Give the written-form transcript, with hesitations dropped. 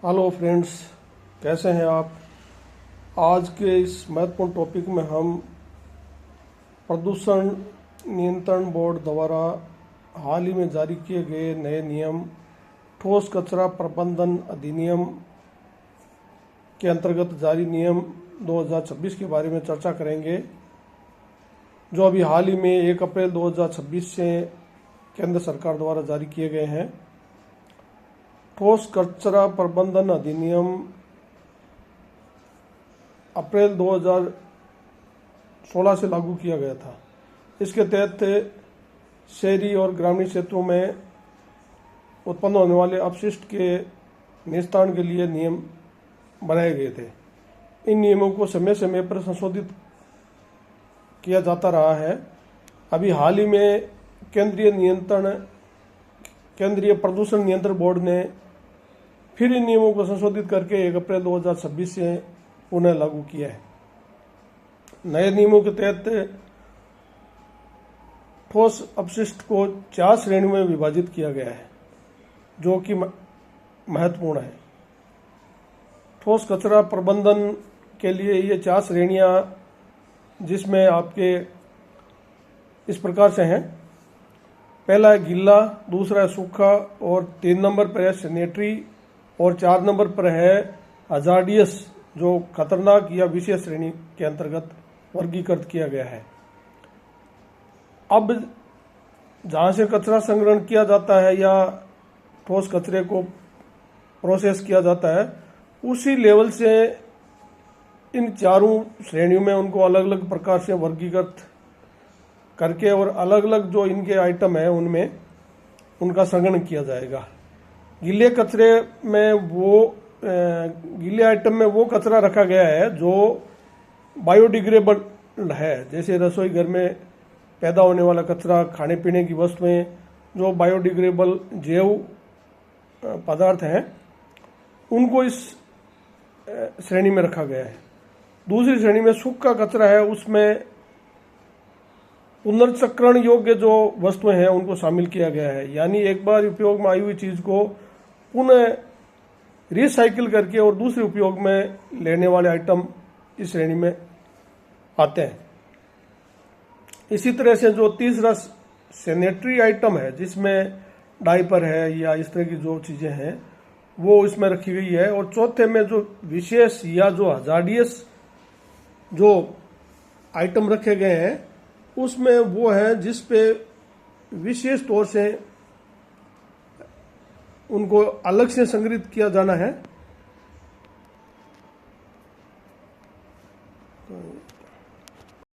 Hello friends, कैसे हैं आप। आज के इस महत्वपूर्ण टॉपिक में हम प्रदूषण नियंत्रण बोर्ड द्वारा हाल ही में जारी किए गए नए नियम ठोस कचरा प्रबंधन अधिनियम के अंतर्गत जारी नियम 2026 के बारे में चर्चा करेंगे, जो अभी हाल ही में 1 अप्रैल 2026 से केंद्र सरकार द्वारा जारी किए गए हैं। ठोस कचरा प्रबंधन अधिनियम अप्रैल 2016 से लागू किया गया था। इसके तहत शहरी और ग्रामीण क्षेत्रों में उत्पन्न होने वाले अपशिष्ट के निस्तारण के लिए नियम बनाए गए थे। इन नियमों को समय समय पर संशोधित किया जाता रहा है। अभी हाल ही में केंद्रीय प्रदूषण नियंत्रण बोर्ड ने फिर इन नियमों को संशोधित करके 1 अप्रैल 2026 से पुनः लागू किया है। नए नियमों के तहत ठोस अपशिष्ट को 4 श्रेणियों में विभाजित किया गया है, जो कि महत्वपूर्ण है। ठोस कचरा प्रबंधन के लिए ये 4 श्रेणियां, जिसमें आपके इस प्रकार से हैं। पहला है गीला, दूसरा है सूखा, और 3 नंबर पर है सैनिटरी, और 4 नंबर पर है हजार्डियस, जो खतरनाक या विशेष श्रेणी के अंतर्गत वर्गीकृत किया गया है। अब जहां से कचरा संग्रहण किया जाता है या ठोस कचरे को प्रोसेस किया जाता है, उसी लेवल से इन चारों श्रेणियों में उनको अलग अलग प्रकार से वर्गीकृत करके और अलग अलग जो इनके आइटम है उनमें उनका संग्रहण किया जाएगा। गीले कचरे में गीले आइटम में वो कचरा रखा गया है जो बायोडिग्रेडेबल है, जैसे रसोई घर में पैदा होने वाला कचरा, खाने पीने की वस्तुएं जो बायोडिग्रेडेबल जैव पदार्थ हैं, उनको इस श्रेणी में रखा गया है। दूसरी श्रेणी में सूखा कचरा है, उसमें पुनर्चक्रण योग्य जो वस्तुएं हैं उनको शामिल किया गया है, यानी एक बार उपयोग में आई हुई चीज को पुनः रिसाइकिल करके और दूसरे उपयोग में लेने वाले आइटम इस श्रेणी में आते हैं। इसी तरह से जो तीसरा सैनिटरी आइटम है, जिसमें डायपर है या इस तरह की जो चीजें हैं वो इसमें रखी गई है। और चौथे में जो विशेष या जो हजार्डियस जो आइटम रखे गए हैं, उसमें वो है जिस पे विशेष तौर से उनको अलग से संग्रहित किया जाना है।